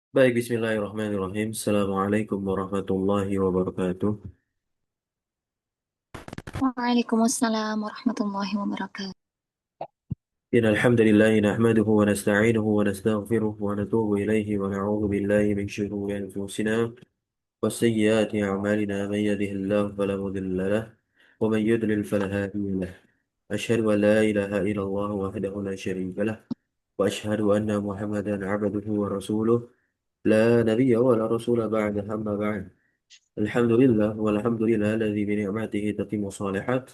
Baik, bismillahirrahmanirrahim. Assalamualaikum warahmatullahi wabarakatuh. Waalaikumsalam warahmatullahi wabarakatuh. Alhamdulillahi nahmaduhu wa nasta'inuhu wa nastaghfiruh wa natubu ilaihi wa na'udhu billahi min syururi anfusina wa sayyiati a'malina man yahdihillahu fala mudilla lah wa man yudlil fala hadiya lah. Asyhadu an la ilaha illallah wahdahu la syarika lah wa asyhadu anna Muhammadan 'abduhu wa rasuluh la nabiyya wa la rasula ba'da amma ba'd. Alhamdulillah, walhamdulillah, alladzi bi ni'matihi tatimmu shalihat.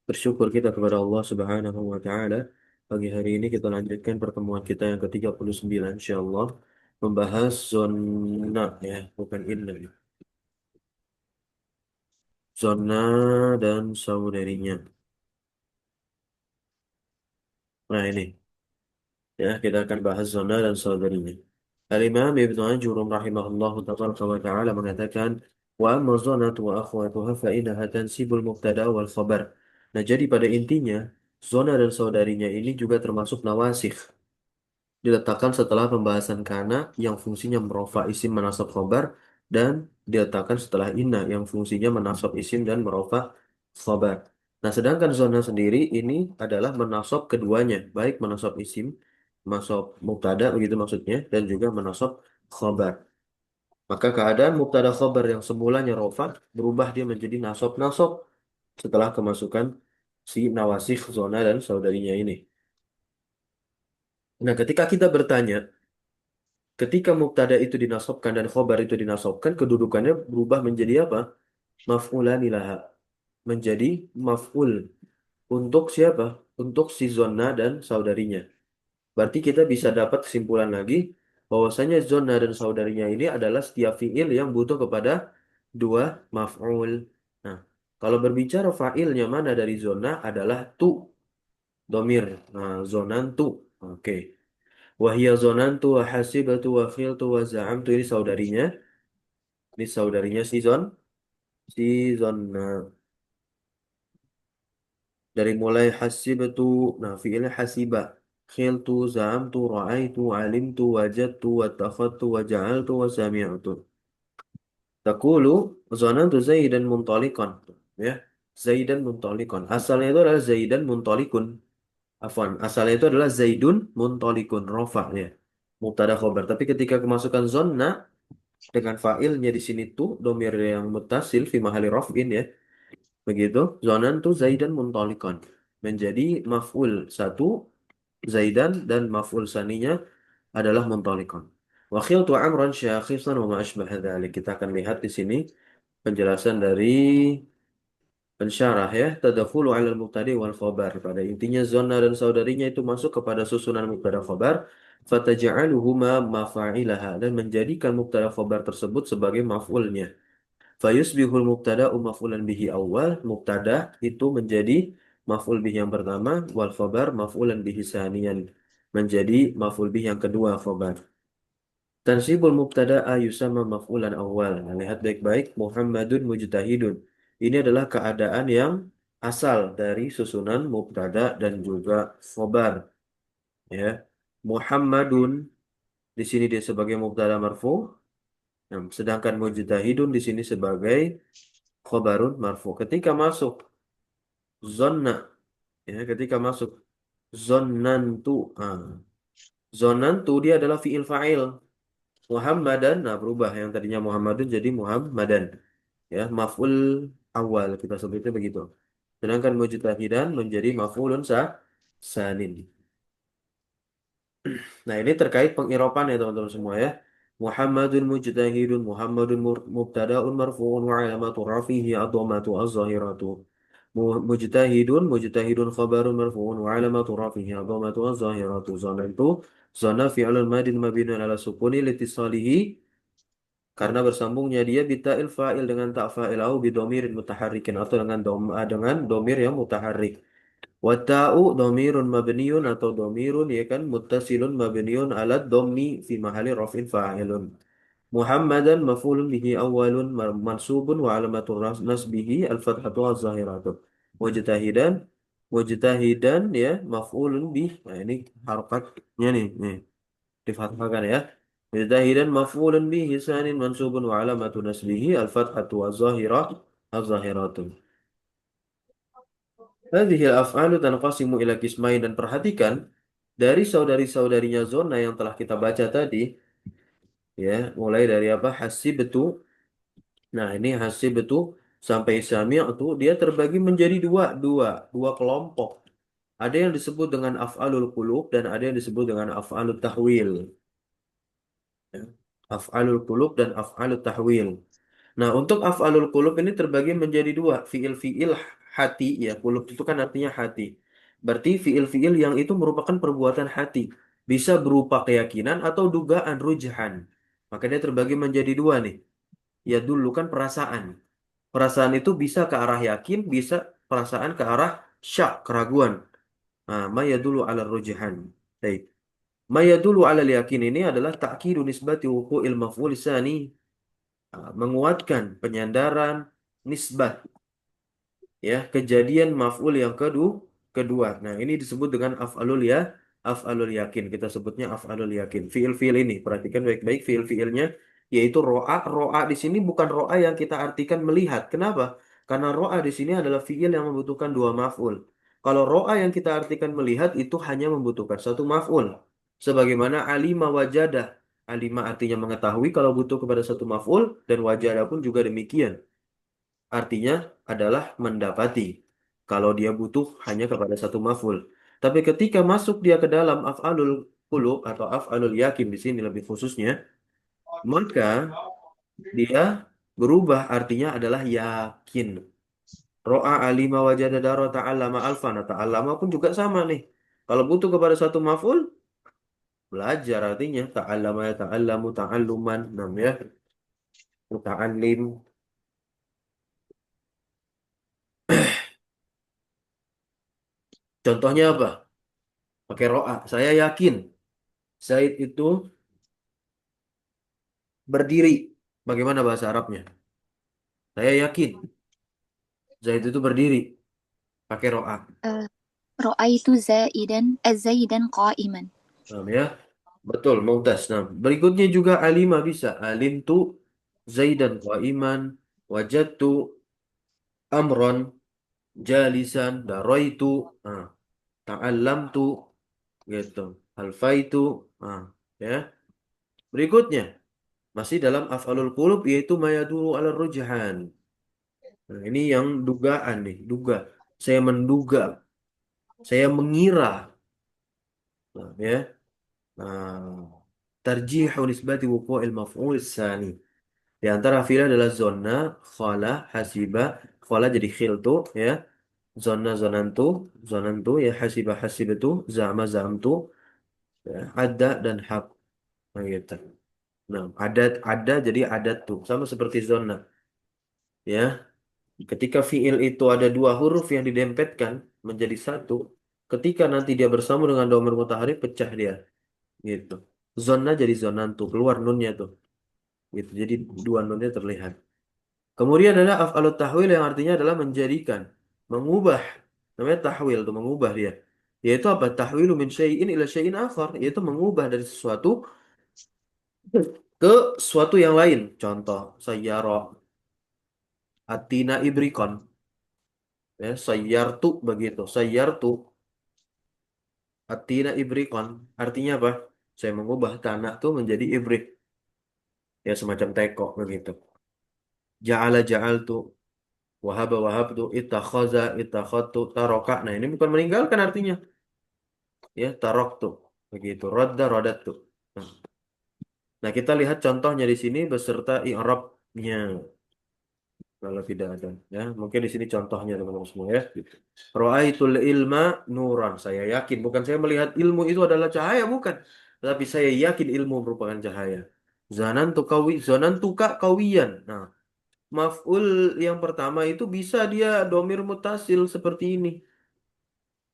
Bersyukur kita kepada Allah Subhanahu wa Ta'ala. Pagi hari ini kita lanjutkan pertemuan kita yang ke-39, insyaallah, membahas zona, ya, bukan inna. Zona dan saudarinya. Nah, ini, ya, kita akan bahas zona dan saudarinya. Al-Imam Ibnu Anjurum rahimahullahu ta'ala mengatakan, wa amma zonatu wa akhwatuha fa innaha tansibul mubtada wal khabar. Nah, jadi pada intinya, zona dan saudarinya ini juga termasuk nawasikh. Diletakkan setelah pembahasan kana yang fungsinya merofa isim menasab khobar, dan diletakkan setelah inna yang fungsinya menasab isim dan merofa khobar. Nah, sedangkan zona sendiri ini adalah menasab keduanya, baik menasab isim, menasab mubtada begitu maksudnya, dan juga menasab khobar. Maka keadaan mubtada khobar yang semulanya rofa berubah dia menjadi nasab-nasab setelah kemasukan si nawasikh zona dan saudarinya ini. Nah, ketika kita bertanya, ketika mubtada itu dinasabkan dan khobar itu dinasabkan, kedudukannya berubah menjadi apa? Maf'ulan laha. Menjadi maf'ul. Untuk siapa? Untuk si zona dan saudarinya. Berarti kita bisa dapat kesimpulan lagi bahwasanya zona dan saudarinya ini adalah setiap fiil yang butuh kepada dua maf'ul. Nah, kalau berbicara fa'ilnya mana dari zona adalah tu, domir. Nah, zonantu. Oke. Wahia zonantu wa hasibatu wa khiltu wa za'amtu, ini saudarinya. Ini saudarinya si zon. Nah, dari mulai hasibatu, nah fiilnya hasiba. Khiltu, za'amtu, ra'aitu, alimtu, wajadtu, wattakhadtu, wa ja'altu, wa sami'tu. Taqulu zanantu Zaidan muntaliqan. Ya. Zaidan muntaliqan. Asalnya itu adalah Zaidan muntalikun. Afwan, asalnya itu adalah Zaidun muntalikun, rofa ya. Mubtada khobar. Tapi ketika kemasukan zonna dengan fa'ilnya di sini tuh domir yang mutasil fi mahali raf'in, ya. Begitu, zonan tuh Zaidan muntalikon menjadi maf'ul satu Zaidan, dan maf'ul saninya adalah muntalikon. Wa khiltu amran syakhisan wa ma asbaha dzalik. Kita akan lihat di sini penjelasan dari pensyarah, ya. Tadakhulu 'ala al-mubtadi wal khabar. Pada intinya zona dan saudarinya itu masuk kepada susunan mubtada khabar, fataj'aluhuma mafa'ilaha, dan menjadikan mubtada khabar tersebut sebagai maf'ulnya. Fayusbihul mubtada'u maf'ulan bihi awal. Mubtada itu menjadi maf'ul bihi yang pertama, wal khabar maf'ulan bihi saniyan, menjadi maf'ul bihi yang kedua, khabar. Tansibul mubtada'a yusamma maf'ulan awal. Nah, lihat baik-baik, Muhammadun mujtahidun. Ini adalah keadaan yang asal dari susunan mubtada dan juga khabar, ya. Muhammadun di sini dia sebagai mubtada marfu. Nah, sedangkan mujtahidun di sini sebagai khobarun marfu. Ketika masuk zonna, ya, ketika masuk zonnantu, zonnantu dia adalah fiil fa'il. Muhammadan, nah berubah yang tadinya Muhammadun jadi Muhammadan, ya, maf'ul awal kita sebutnya begitu. Sedangkan mujtahidan menjadi maf'ulun sanin. Nah, ini terkait pengirapan ya teman-teman semua, ya. Muhammadun mujtahidun, Muhammadun mubtada'un marfu'un wa alamatu rafihi ad-dhammatu az-zahiratu. Mujtahidun khabarun marfu'un wa alamatu rafihi ad-dhammatu az-zahiratu. Zona itu zona fi'lun madin mabniun ala sukuni litisalihi, karena bersambungnya dia bita'il fa'il dengan ta' fa'il au bidomirin mutaharrikin, atau dengan domir yang mutaharrik. Wa ta'u domirun mabniun, atau domirun, ya kan, muttasilun mabniun ala dhammi fi mahali raf'in fa'ilun. Muhammadan maf'ulun bihi awalun mansubun wa alamatur nasbihi al-fathatu az-zahiratu. Mujtahidan, mujtahidan, ya, maf'ulun bih. Nah, ini harokatnya nih difathahkan, ya. Mujtahidan maf'ulun bihi sanin mansubun wa alamatu nasbihi al-fathatu wa zahirah az-zahiratu. Hadhihi al-af'alu tanqasimu ila qismain, dan perhatikan dari saudari-saudarinya zona yang telah kita baca tadi, ya, mulai dari apa? Hasibtu. Nah, ini hasibtu sampai sami'tu dia terbagi menjadi dua kelompok. Ada yang disebut dengan af'alul qulub dan ada yang disebut dengan af'alut tahwil. Ya. Af'alul qulub dan af'alut tahwil. Nah, untuk af'alul qulub ini terbagi menjadi dua, fiil-fiil hati, ya, qulub itu kan artinya hati. Berarti fiil-fiil yang itu merupakan perbuatan hati, bisa berupa keyakinan atau dugaan rujahan. Maka dia terbagi menjadi dua nih. Ya dulu kan perasaan. Perasaan itu bisa ke arah yakin, bisa perasaan ke arah syak, keraguan. Nah, ma yadullu ala rujahan. Baik. Ma yadullu ala yakin ini adalah ta'kidu nisbati wuqu'il maf'ul tsani, menguatkan penyandaran nisbah, ya, kejadian maf'ul yang kedua. Nah, ini disebut dengan af'alul yakin. Kita sebutnya af'alul yakin. Fiil-fiil ini perhatikan baik-baik fiil-fiilnya, yaitu ro'a. Ro'a di sini bukan ro'a yang kita artikan melihat. Kenapa? Karena ro'a di sini adalah fiil yang membutuhkan dua maf'ul. Kalau ro'a yang kita artikan melihat itu hanya membutuhkan satu maf'ul. Sebagaimana alima wajadah. Alima artinya mengetahui kalau butuh kepada satu maf'ul, dan wajadah pun juga demikian. Artinya adalah mendapati kalau dia butuh hanya kepada satu maf'ul. Tapi ketika masuk dia ke dalam af'alul qulub atau af'alul yakin di sini lebih khususnya, maka dia berubah artinya adalah yakin. Ro'a alima wajada daro ta'allama alfana. Ta'allama pun juga sama nih. Kalau butuh kepada satu maf'ul, belajar artinya ta'allama ya ta'allamu ta'alluman, namanya muta'allim. Contohnya apa? Pakai ro'a. Saya yakin Zaid itu berdiri. Bagaimana bahasa Arabnya? Saya yakin Zaid itu berdiri. Pakai ro'a. رأيت زيدا قائما. Nah, ya. Betul, mumtaz. Nah, berikutnya juga alima bisa. Alim tu Zaidan qa'iman, wajadtu amron jalisan, daraitu, nah, ta'allamtu, gitu. Alfaitu, nah, ya. Berikutnya masih dalam af'alul qulub yaitu mayadulu ala rujhan. Nah, ini yang dugaan nih, duga. Saya menduga, saya mengira. Nah, ya. Nah, tarjihu nisbati wuqu'il maf'ul tsani. Di antara fi'il adalah zonna, khala, hasiba. Khala jadi khiltu, ya. Zonna zonantu, zonantu, ya, hasiba hasibtu, zama zamtu, ya. Ada dan hab. Nah, gitu. Nah, ada jadi adat tuh, sama seperti zonna, ya. Ketika fiil itu ada dua huruf yang didempetkan menjadi satu, ketika nanti dia bersama dengan dhamir mutahharif pecah dia, gitu. Zona jadi zonantu, keluar nunnya tuh, gitu. Jadi dua nunnya terlihat. Kemudian ada af'alut tahwil yang artinya adalah menjadikan, mengubah. Namanya tahwil tuh mengubah dia. Yaitu apa? Tahwilu min syai'in ila syai'in akhar, yaitu mengubah dari sesuatu ke sesuatu yang lain. Contoh, sayyara atina ibrikon, ya, sayyartu begitu. Sayyartu atina ibrikon artinya apa? Saya mengubah tanah tuh menjadi ibrik, ya, semacam teko begitu. Ja'ala ja'altu, wahaba wahabtu, ittakhadha ittakhadtu, taroka. Nah, ini bukan meninggalkan artinya, ya, taroktu begitu. Radda radattu. Nah, nah, kita lihat contohnya di sini beserta i'rabnya kalau tidak ada, ya. Mungkin di sini contohnya teman-teman semua, ya. Ra'aitul ilma nuran. Saya yakin, bukan saya melihat ilmu itu adalah cahaya, bukan. Tapi saya yakin ilmu merupakan cahaya. Zanantuka kawiyan. Nah, maf'ul yang pertama itu bisa dia domir mutasil seperti ini,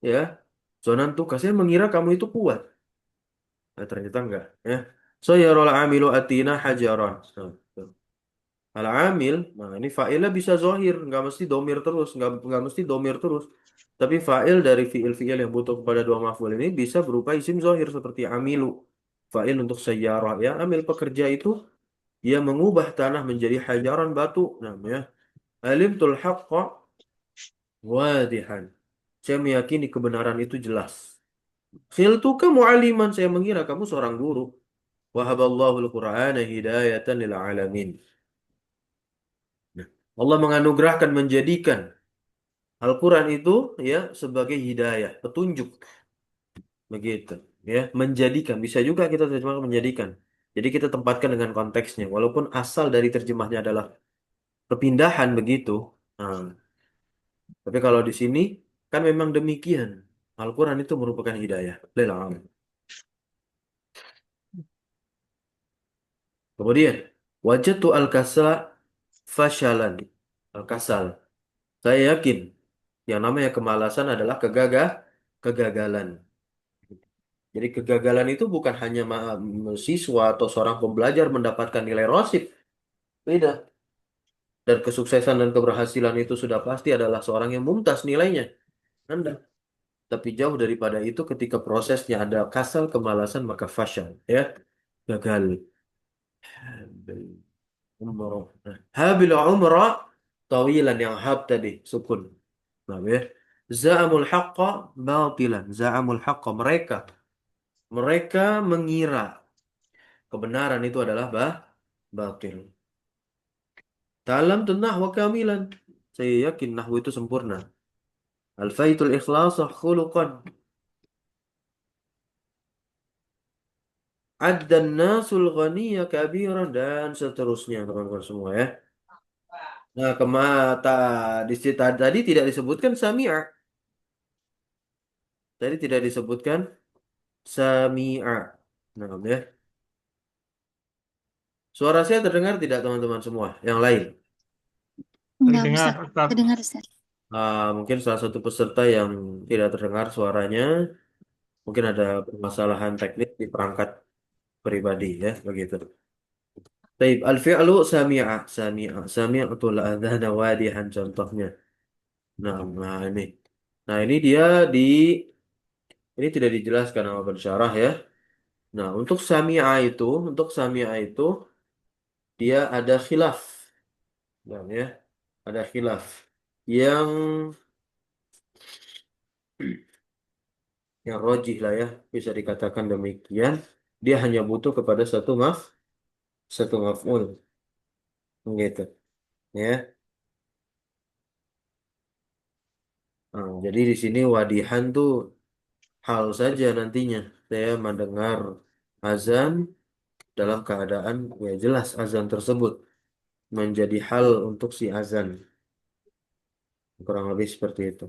ya. Zanantuka, saya mengira kamu itu kuat. Nah, ternyata enggak, ya. Sayyarul amilu atina hajaran. Nah, tuh. Al-amil, nah ini fa'ilnya bisa zohir, nggak mesti domir terus, nggak mesti domir terus. Tapi fa'il dari fi'il-fi'il yang butuh kepada dua maf'ul ini bisa berupa isim zohir seperti amilu. Fa'il untuk sayyarah. Yang amil pekerja itu dia mengubah tanah menjadi hajaran batu. Namanya alimtul haqqa wadihan. Saya meyakini kebenaran itu jelas. Khiltuka mu'aliman. Saya mengira kamu seorang guru. Wahaballahul Qur'ana hidayatan lil alamin. Nah, Allah menganugerahkan menjadikan Al-Quran itu ya sebagai hidayah, petunjuk, begitu. Ya, menjadikan bisa juga kita terjemahkan menjadikan. Jadi kita tempatkan dengan konteksnya, walaupun asal dari terjemahnya adalah perpindahan begitu. Nah, tapi kalau di sini kan memang demikian. Al-Quran itu merupakan hidayah. Lil alamin. Kemudian wajatu al-kasla fasyalan. Al-kasal. Saya yakin yang namanya kemalasan adalah kegagalan. Jadi kegagalan itu bukan hanya siswa atau seorang pembelajar mendapatkan nilai rosip, beda. Dan kesuksesan dan keberhasilan itu sudah pasti adalah seorang yang mumtaz nilainya. Anda. Tapi jauh daripada itu ketika prosesnya ada kasal, kemalasan, maka fasyal. Ya, gagal. Habil umrah. Nah, habil umrah tawilan yang hab tadi, sukun. Nah, ya. Za'amul haqqa batilan. Za'amul haqqa mereka. Mereka mengira kebenaran itu adalah batil. Ta'lam nahwa kamilan. Saya yakin nahwu itu sempurna. Al-faitul ikhlasa khuluqan. Addan nasul ghaniyya kabiran dan seterusnya teman-teman semua ya. Nah, tadi tidak disebutkan sami'a. Tadi tidak disebutkan sami'a. Nah, ya. Suara saya terdengar tidak teman-teman semua? Yang lain. Enggak, Terdengar, Ustaz. Ustaz. Kedengar, Ustaz. Mungkin salah satu peserta yang tidak terdengar suaranya, mungkin ada permasalahan teknis di perangkat pribadi ya, begitu. Baik, al-fi'lu sami'a, sami'a, sami'atul adhana wadihan contohnya. Nah, ini. Nah, ini tidak dijelaskan sama pensyarah ya. Nah, untuk sami'a itu dia ada khilaf. Nah, ya, ada khilaf yang yang rojih lah ya, bisa dikatakan demikian. Dia hanya butuh kepada satu maf'ul, gitu. Ya. Nah, jadi di sini wadihan tuh hal saja nantinya saya mendengar azan dalam keadaan ya jelas azan tersebut menjadi hal untuk si azan kurang lebih seperti itu.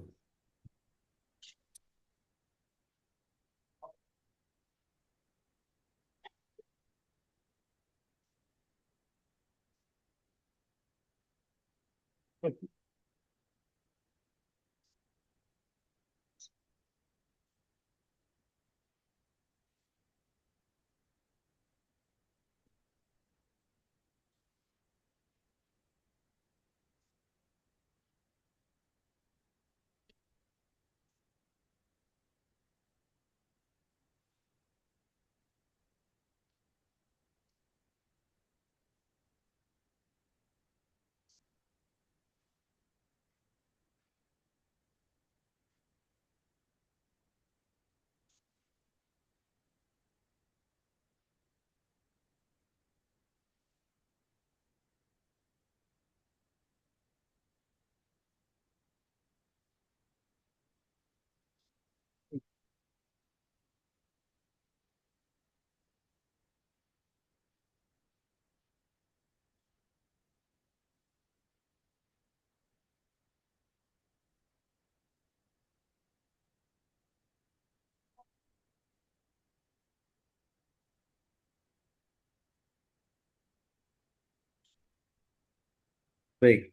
Baik,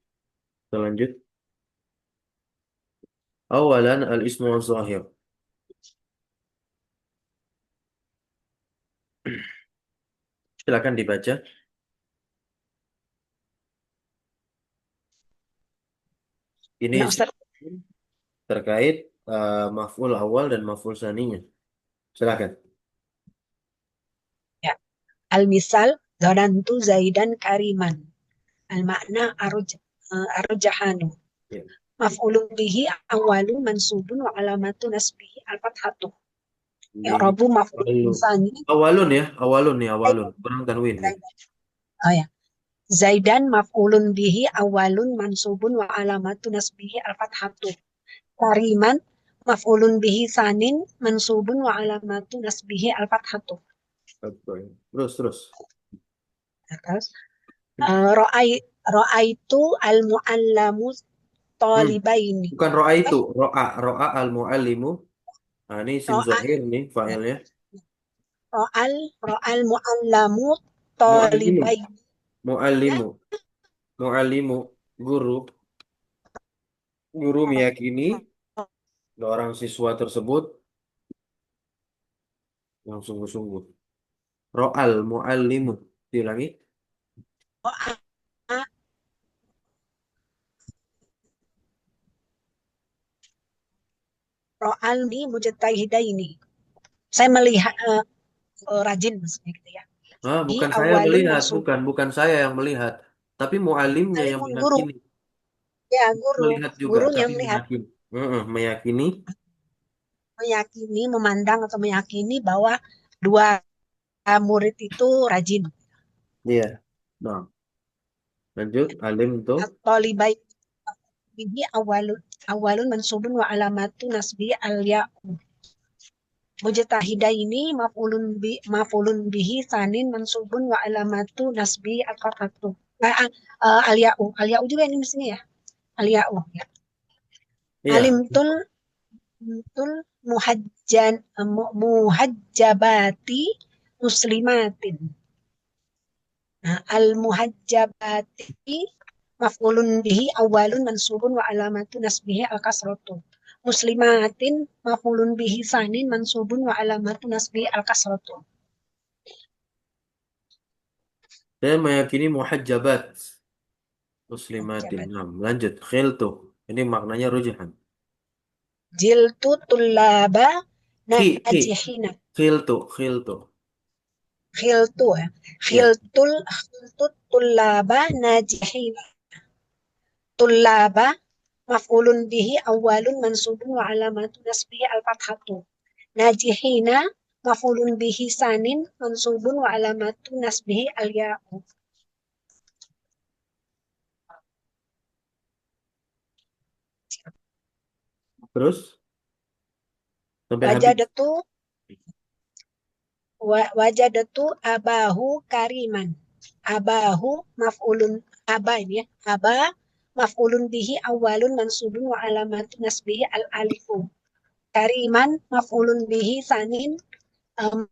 kita lanjut. Awalan al-ismu zahir. Silakan dibaca. Ini Ya, Ustaz. terkait maf'ul awal dan maf'ul saninya. Silakan. Al-misal dharantu Zaidan kariman. Al-makna arjahanu. Ya. Maf'ulun bihi awalun mansubun wa alamatu nasbihi al-fathatu. Bihi. I'rabu maf'ul Awalun. tsani Awalun ya, awalun nih, awalun. Kurang tanwin nih. Zaidan. Oh ya. Zaidan maf'ulun bihi awalun mansubun wa alamatu nasbihi al-fathatu. Kariman maf'ulun bihi sanin mansubun wa alamatu nasbihi al-fathatu. Terus, terus. Terus ra'aitu al-mu'allamu Hmm. talibaini. Bukan ro'a itu, ro'a al muallimu. Nah, ini isim Ro'a zahir nih fa'ilnya. ro'al mu'allamu Muallimu, talibaini. Ya, muallimu, muallimu, guru, guru meyakini seorang siswa tersebut yang sungguh-sungguh. Ro'al muallimu, diulangi. ro'a ro'al ni mujtahidaini. Saya melihat rajin maksudnya gitu ya. Ah, Di bukan saya awalun melihat, mansub. bukan saya yang melihat, tapi muallimnya yang Alimun guru. meyakini. Ya, guru. Melihat juga, Gurunya tapi melihat, meyakini. Meyakini. meyakini, memandang atau meyakini bahwa dua murid itu rajin. Iya. Nah, lanjut. Alim tuh. At-talibai bihi awalun mansubun wa alamatu nasbi al-ya'u. Mujtahidaini maf'ulun bihi sanin mansubun wa alamatu nasbi al-fathatu. Al-ya'u. Al-ya'u juga ini mestinya ya. Al-ya'u. Ya. Iya. Alimtul tul muhajjabati muslimatin. Nah, al-muhajjabati maf'ulun bihi awalun mansubun wa alamatu nasbihi al-kasratu. Muslimatin maf'ulun bihi sanin mansubun wa alamatu nasbihi al-kasratu. Saya meyakini muhajjabat muslimatin. Muhajjabat. Nah, lanjut. Khiltu. Ini maknanya rujuhan. Jiltu tullaba Ki. najihina. Khiltu. Khiltu ya. Ya. Khiltu tullaba najihina. Tullaba maf'ulun bihi awalun mansubun wa alamatu nasbihi al-fathatu. Najihina maf'ulun bihi sanin mansubun wa alamatu nasbihi al-ya'u. Terus sampai habis. Wajadatu wajadatu abahu kariman. Abahu maf'ulun aba ini ya. Aba maf'ulun bihi awalun mansubun wa alamatu nasbihi al-alifu. Kariman maf'ulun bihi sanin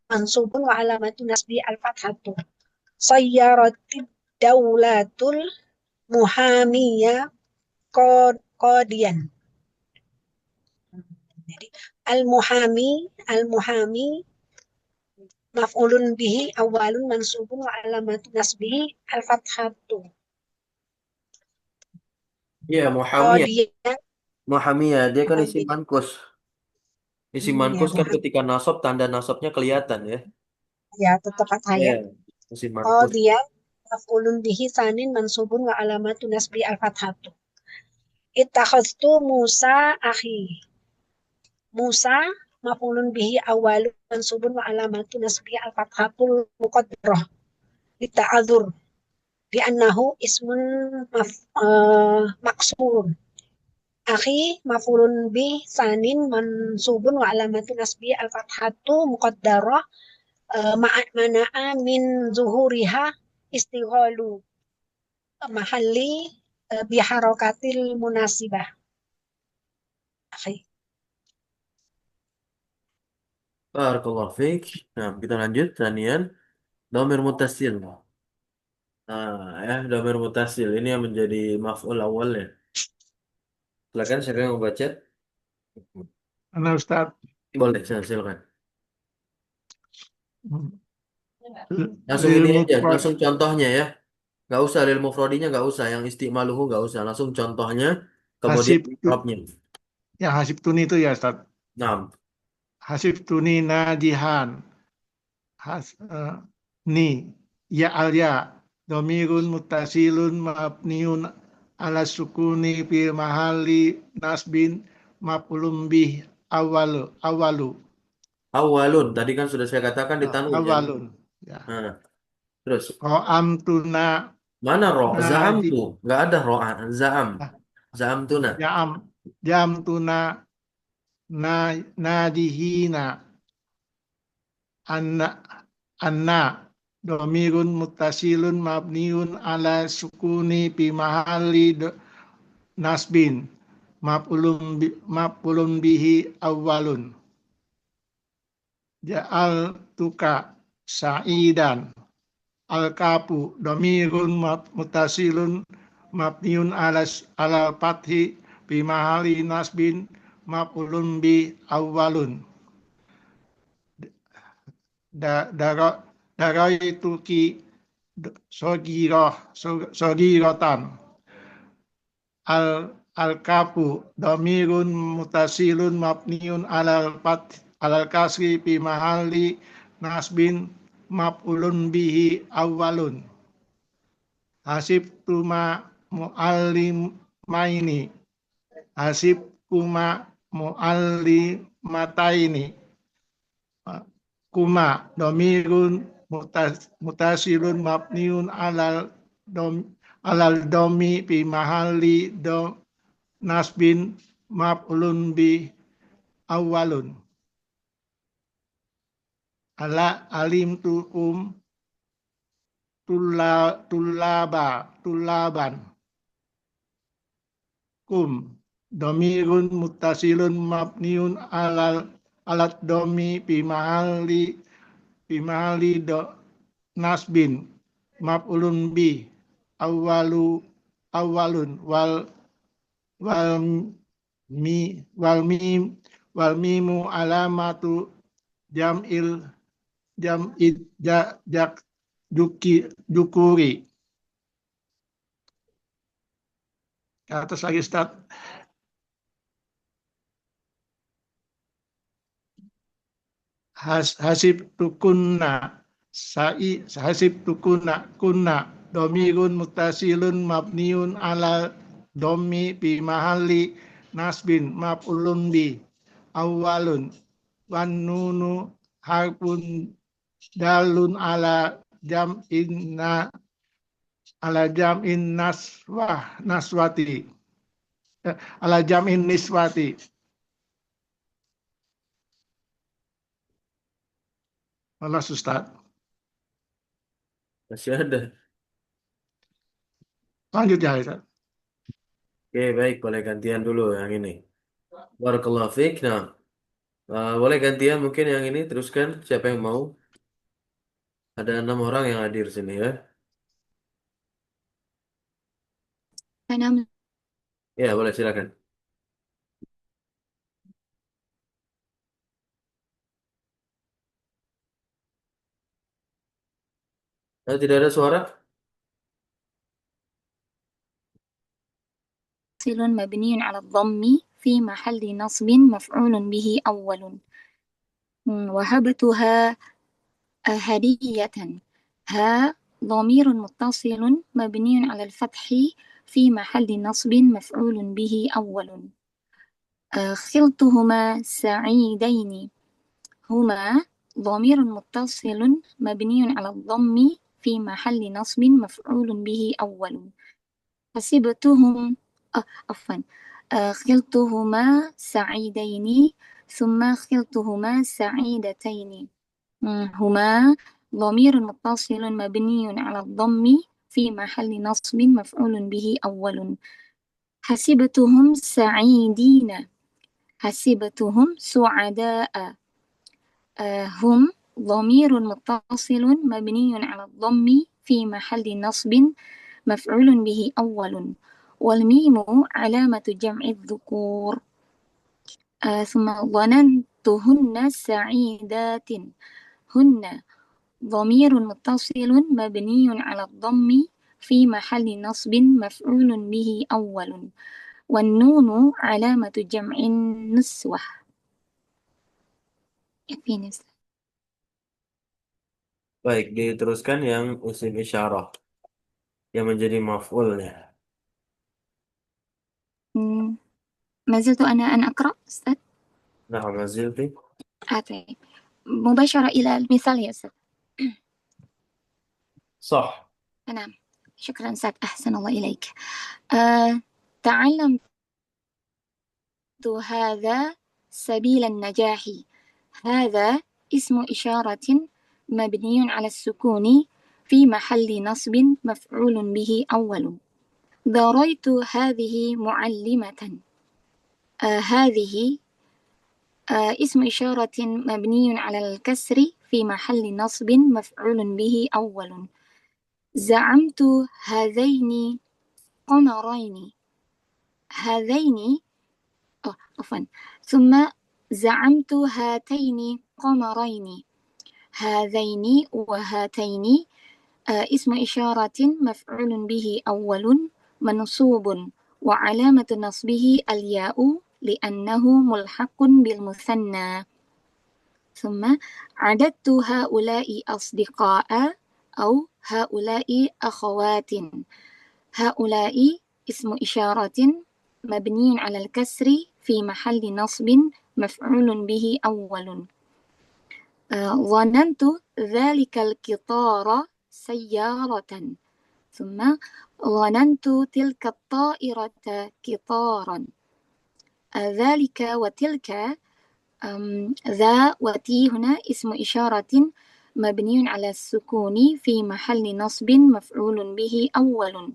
mansubun wa alamatu nasbihi al-fathatu. Sayyaratid daulatul muhamiyah qadian. Jadi al-muhami maf'ulun bihi awalun mansubun wa alamatu nasbihi al-fathatu. Iya, Muhamiyah. Qadian Muhamiyah. Dia kan isi mankus. Isi ya mankus kan bukan ketika nasab, tanda nasabnya kelihatan ya. ya tetap fathah Iya. ya. Isi mankus. Qadian maf'ulun bihi sanin mansubun wa alamatu nasbi al-fathatu. Ittakhadtu Musa akhi. Musa maf'ulun bihi awalun mansubun wa alamatu nasbi al-fathatul muqaddarah. Lita'adzur li'annahu ismun maksurun. Akhi maf'ulun bi sanin mansubun wa alamatu nasbi al-fathatu muqaddarah mana'a min zuhuriha istighalu mahalli biharokatil munasibah. Akhi. Barakallahu fiik. Nah, kita lanjut. Tanian. Domir mutasil. Nah, ya, domir mutasil. Ini yang menjadi maf'ul awal ya. Silakan siapa yang membaca? Mana Ustaz? Boleh, silakan. Langsung Lil ini aja, mufrad langsung contohnya ya. Nggak usah lil mufradinya, nggak usah. Yang istimaluhu nggak usah. Langsung contohnya, kemudian hasib i'rabnya. yang hasib tuni itu ya Ustaz. Nah, Hasib tuni najihan. Has, ni ya al ya domirun mutasilun mabniun ala sukuni fil mahali nasbin maf'ulun bih awalu Awalun. Tadi kan sudah saya katakan di tanwin ya. awalun ya Nah, terus ro'am tuna mana ro? Zaam nadi tuh. Nggak ada ro'a. Zaam. Zaam tuna. jam jam tuna na nadihina anna anna domirun mutasilun mabniun ala sukuni fi mahali nasbin maf'ulun bihi awalun ja'al tuka sa'idan al kapu domirun mutasilun mabniun ala fathi fi mahali nasbin maf'ulun bi awalun Daroituki sogirotan al kafu domirun mutasilun mabniun alal kasri fi mahali nasbin maf'ulun bihi awalun hasib tuma muallimaini hasib kuma muallimataini kuma domirun mutasilun mabniun alal domi fi mahali nasbin maf'ulun bi awalun ala alim tukum tulaban kum domirun mutasilun mabniun alat domi fi mahali nasbin maf'ulun bi awalun wal mimu alamatu jam'id jukuri ke atas lagi Ustaz. Hasib tukunna hasib kunna domirun mutasilun mabniun ala domi bi mahali nasbin maf'ulun bi awalun wan nunu harfun dalun ala jam'in naswati ala jam'in niswati. Allah Ustaz. Masih ada. Lanjut ya Ustaz. Oke, baik. Boleh gantian dulu yang ini. Barakallahu fiik. Nah, boleh gantian mungkin yang ini. Teruskan. Siapa yang mau? Ada 6 orang yang hadir sini ya. Enam. Ya, boleh silakan. Tidak ada suara? صل مبني على الضم في محل نصب مفعول به أول وهبتها هدية ها ضمير متصل مبني على الفتح في محل نصب مفعول به أول خلتهما سعيدين هما ضمير متصل مبني على الضم في محل نصب مفعول به أول حسبتهم عفوا خلتهما سعيدين ثم خلتهما سعيدتين هما ضمير متصل مبني على الضم في محل نصب مفعول به أول حسبتهم سعيدين حسبتهم سعداء هم ضمير متصل مبني على الضم في محل نصب مفعول به أول والميم علامة جمع الذكور ثم ظننتهن سعيدات هن ضمير متصل مبني على الضم في محل نصب مفعول به أول والنون علامة جمع النسوة. Baik, diteruskan yang isim isyarah yang menjadi maf'ulnya. ما زلت أنا أقرأ أستاذ. Nah, mazilti. طيب مباشرة إلى المثال يا أستاذ. صح. نعم شكرا أستاذ أحسن الله إليك. تعلمت هذا سبيل النجاح. هذا اسم إشارة مبني على السكون في محل نصب مفعول به أول. ضريت هذه معلمة. هذه اسم إشارة مبني على الكسر في محل نصب مفعول به أول. زعمت هذين قمرين. هذين عفوا ثم زعمت هاتين قمرين. هذين وهاتين اسم إشارة مفعول به أول منصوب وعلامة نصبه الياء لأنه ملحق بالمثنى. ثم عددت هؤلاء أصدقاء أو هؤلاء أخوات. هؤلاء اسم إشارة مبني على الكسر في محل نصب مفعول به أول. ظننت ذلك القطار سيارة. ثم ظننت تلك الطائرة قطارا. ذلك وتلك ذا وتي هنا اسم إشارة مبني على السكون في محل نصب مفعول به أول.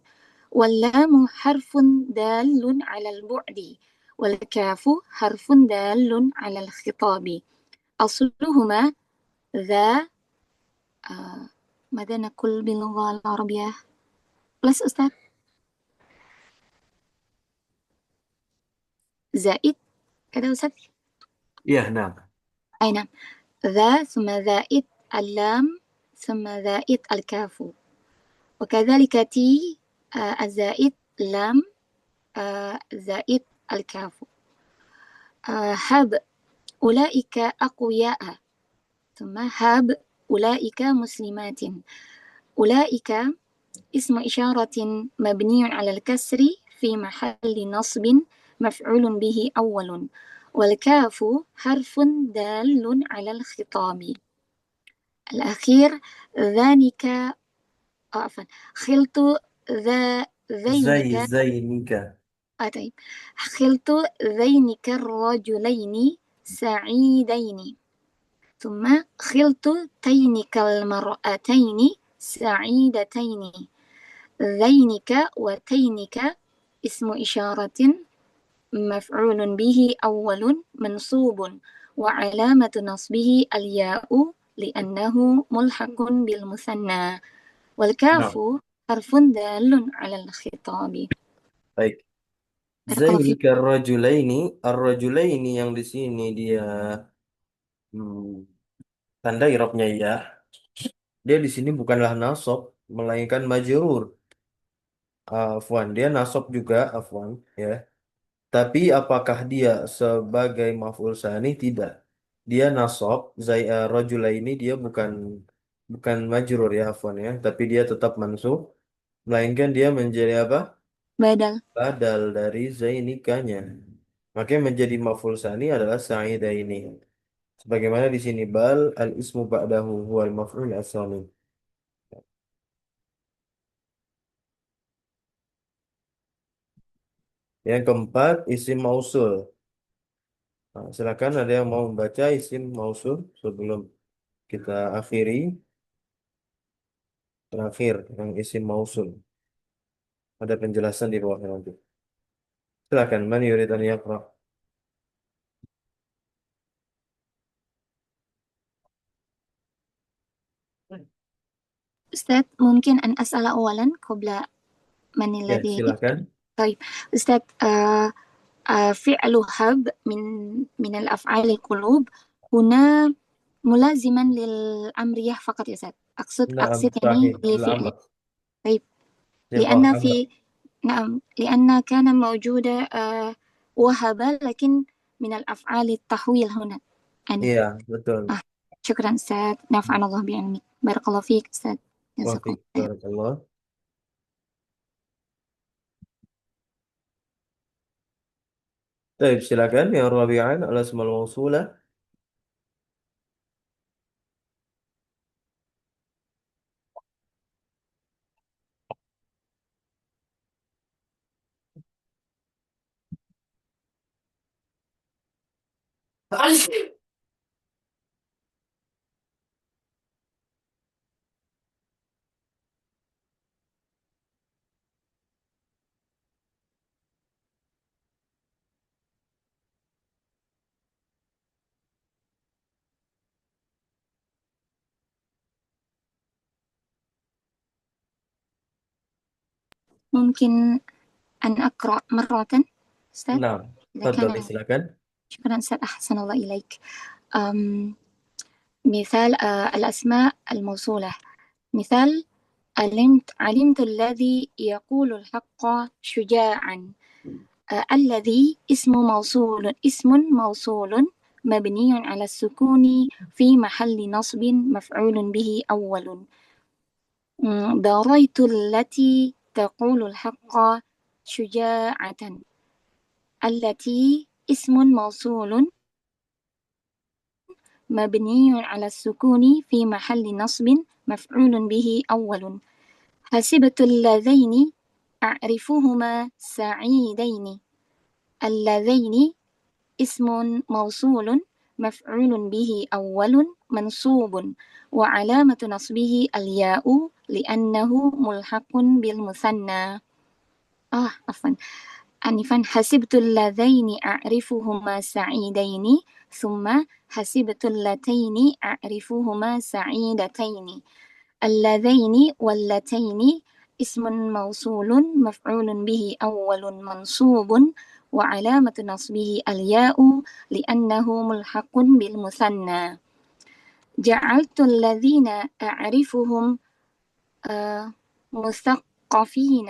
واللام حرف دال على البعد والكاف حرف دال على الخطاب. أصلهما ذا ماذا نقول باللغة العربية؟ بلس أستاذ زائد كذا أستاذ. نعم. أي نعم. ذا ثم زائد اللام ثم زائد الكاف. وكذلك تي الزائد لام زائد الكاف. هب أولئك أقوياء. ثم هب أولئك مسلمات. أولئك اسم إشارة مبني على الكسر في محل نصب مفعول به أول. والكاف حرف دال على الخطاب. الأخير ذلك عفوا خلط ذينك. زينك. طيب خلط ذينك الرجلين سعيدين. ثم خلط تينك المرأتين سعيدتين. ذينك وتينك اسم إشارة مفعول به أول منصوب وعلامة نصبه الياء لأنه ملحق بالمثنى. والكاف Nah, حرف دال على الخطاب. baik. بارك الله فيك. Zainika ar-rajulaini yang di sini dia tanda i'rabnya ya. Dia di sini bukanlah nasab, melainkan majrur. Afwan, dia nasab juga, afwan, ya. Tapi apakah dia sebagai maf'ul tsani? Tidak. Dia nasab, rajulaini dia bukan majrur ya, afwan ya, tapi dia tetap mansub, melainkan dia menjadi apa? Badal. Badal dari zainikanya. Makanya menjadi maf'ul tsani adalah sa'idaini. Sebagaimana di sini bal al ismu ba'dahu huwal maf'ul tsani. Yang keempat isim mausul. Nah, silakan ada yang mau membaca isim mausul sebelum kita akhiri terakhir yang isim mausul. Ada penjelasan di bawahnya nanti. Silakan man yurid an yaqra. أستاذ ممكن أن أسأل أولا قبل من Ya, الذي silakan. طيب أستاذ فعل هب من الأفعال القلوب هنا ملازما للأمرية فقط يا أستاذ. Naam, أقصد sahih. يعني لفعل. Al-amr. طيب Sighah لأن amr. نعم لأن كان موجودة وهب لكن من الأفعال التحويل هنا يعني Iya, betul. شكرا أستاذ، نفعنا الله بعلمك. بارك الله فيك أستاذ، جزاكم Wafik, الله خير. barakallah. Baik, silakan yang Rabi'an al-asmaul mausulah. ممكن أن أقرأ مرة أستاذ Nah, إذا tafadhali كان. silakan. شكرا أستاذ، أحسن الله إليك. أم مثال الأسماء الموصولة. مثال: علمت الذي يقول الحق شجاعا. الذي اسم موصول مبني على السكون في محل نصب مفعول به أول. ضريت التي تقول الحق شجاعة. التي اسم موصول مبني على السكون في محل نصب مفعول به أول. حسبت اللذين أعرفهما سعيدين. اللذين اسم موصول مفعول به أول منصوب وعلامة نصبه الياء لأنه ملحق بالمثنى. عفوا، أنفا. حسبت اللذين أعرفهما سعيدين ثم حسبت اللتين أعرفهما سعيدتين. اللذين واللتين اسم موصول مفعول به أول منصوب وعلامة نصبه الياء لأنه ملحق بالمثنى. جعلت الذين أعرفهم مثقفين.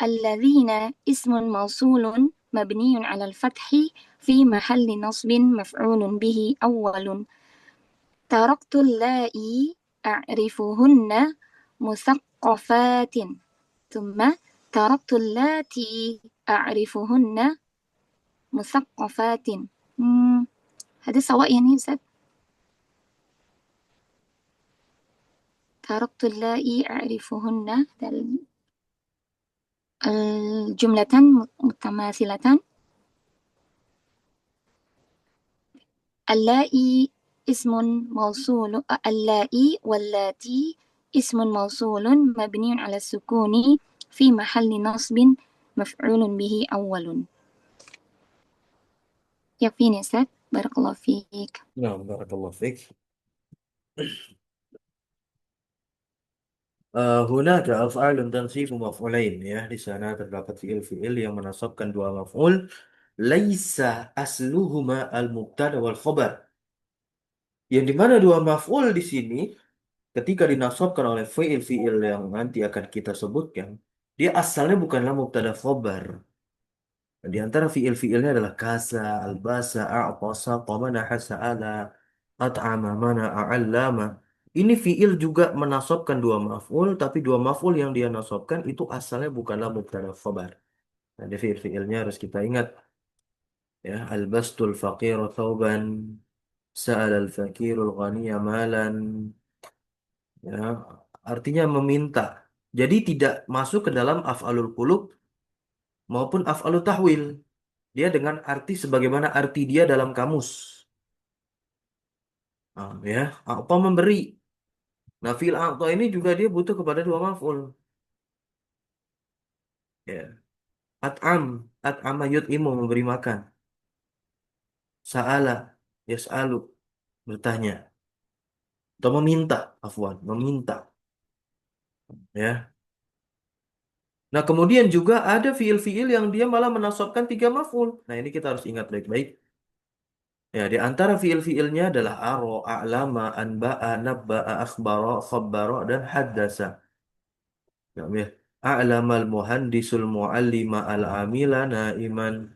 الذين اسم موصول مبني على الفتح في محل نصب مفعول به أول. تركت اللائي أعرفهن مثقفات. ثم تركت اللاتي أعرفهن مثقفات. هذا سواء يعني أستاذ. تركت اللائي أعرفهن الجملتان متماثلتان. اللائي اسم موصول، اللائي واللاتي اسم موصول مبني على السكون في محل نصب مفعول به أول. يكفيني أستاذ، بارك الله فيك. Nah, barakallah fiik. Hunaka af'alun tansibu maf'ulain, ya. Di sana terdapat fiil-fiil yang menasabkan dua maf'ul. Laisa asluhuma al-mubtada wal khabar. Yang dimana dua maf'ul di sini ketika dinasabkan oleh fiil-fiil yang nanti akan kita sebutkan, dia asalnya bukanlah mubtada khabar. Di antara fiil-fiilnya adalah kasa, albasa, a'tasa, qamanaha, sa'ala, at'ama, mana'a, 'allama. Ini fiil juga menasabkan dua maf'ul, tapi dua maf'ul yang dia nasabkan itu asalnya bukanlah mubtada khabar. Nah, di fiil-fiilnya harus kita ingat, ya. Albastul faqiru thawban, sa'al al-fakirul ghaniya malan, ya. Artinya meminta. Jadi tidak masuk ke dalam af'alul qulub maupun af'alut tahwil. Dia dengan arti sebagaimana arti dia dalam kamus. Ya, apa memberi. Nah, fi'il a'ta ini juga dia butuh kepada dua maf'ul. Ya. At'am, at'ama yut'imu memberi makan. Sa'ala, yas'alu bertanya. Atau meminta, afwan, meminta. Ya. Nah, kemudian juga ada fi'il-fi'il yang dia malah menasabkan tiga maf'ul. Nah, ini kita harus ingat baik-baik. Ya, di antara fi'il-fi'ilnya adalah aro, a'lama, anba'a, nabba'a, akhbara, khabbara, dan haddasa. Ya, ya. A'lamal muhandisul muallima al-amila naiman.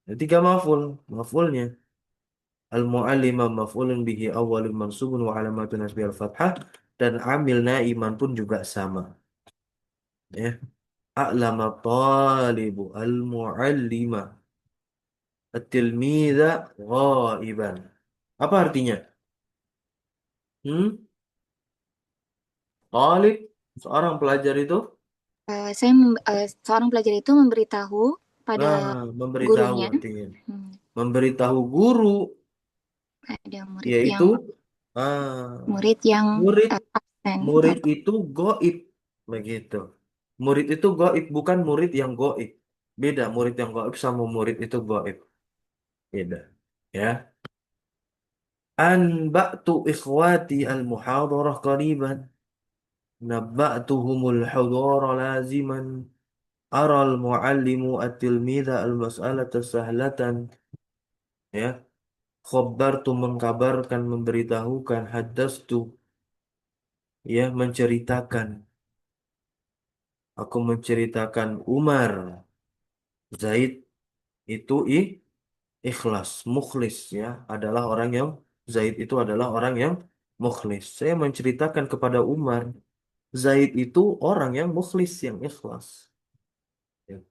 Ya, tiga maf'ul, maf'ulnya. Al-mu'allima maf'ulun bihi awwalun mansubun wa alamatun nasbi al-fathah. Dan amil naiman pun juga sama. Ya. A'lama talibu al-mu'allima at-tilmidha ghaiban. Apa artinya? Hmm? Talib, seorang pelajar itu Seorang pelajar itu memberitahu pada memberitahu gurunya, artinya. Memberitahu guru ada yaitu ah, murid yang murid absen. murid itu goib begitu. Murid itu goib bukan murid yang goib. Beda murid yang goib sama murid itu goib. Beda. Ya. Anba'tu ikhwati al-muhadarah qariban. Nabba'tuhumul hudara laziman. Aral muallimu at-tilmidha al-mas'alata sahlatan. Ya. Khobartu mengkabarkan, memberitahukan. Haddastu. Ya, menceritakan. Aku menceritakan Umar. Zaid itu ikhlas, mukhlis ya, adalah orang yang Zaid itu adalah orang yang mukhlis. Saya menceritakan kepada Umar, Zaid itu orang yang mukhlis, yang ikhlas. Ya.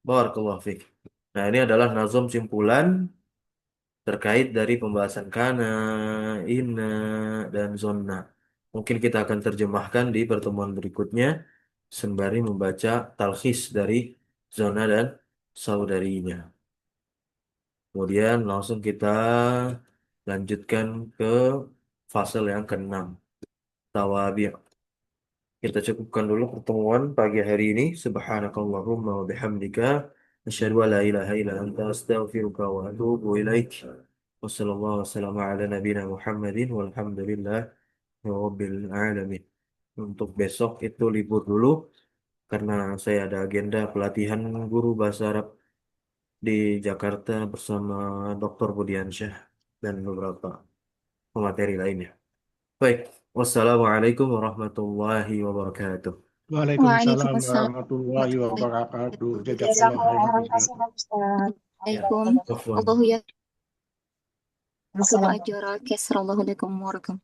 Barakallahu fiik. Nah, ini adalah nazam simpulan terkait dari pembahasan kana, inna, dan zonna. Mungkin kita akan terjemahkan di pertemuan berikutnya sembari membaca talkhis dari zona dan saudarinya. Kemudian langsung kita lanjutkan ke fase yang keenam, tawabi'. Kita cukupkan dulu pertemuan pagi hari ini. Subhanakallahumma wa bihamdika asyhadu an la ilaha illa anta astaghfiruka wa atubu ilaik. Wassallallahu wassalamu ala nabiyina Muhammadin walhamdulillah rabbil alamin. Untuk besok itu libur dulu karena saya ada agenda pelatihan guru bahasa Arab di Jakarta bersama Dr. Budiansyah dan beberapa pemateri lainnya. Baik, wassalamualaikum warahmatullahi wabarakatuh. Waalaikumsalam Waalaikumsalam warahmatullahi wabarakatuh. Jazakallah Jazakallah khairan khairan Ustaz. kasihan Ustaz. Ya, Waalaikumsalam. afwan. Allahu ya Assalamualaikum. ajra kasrallahu lakum wa rakum.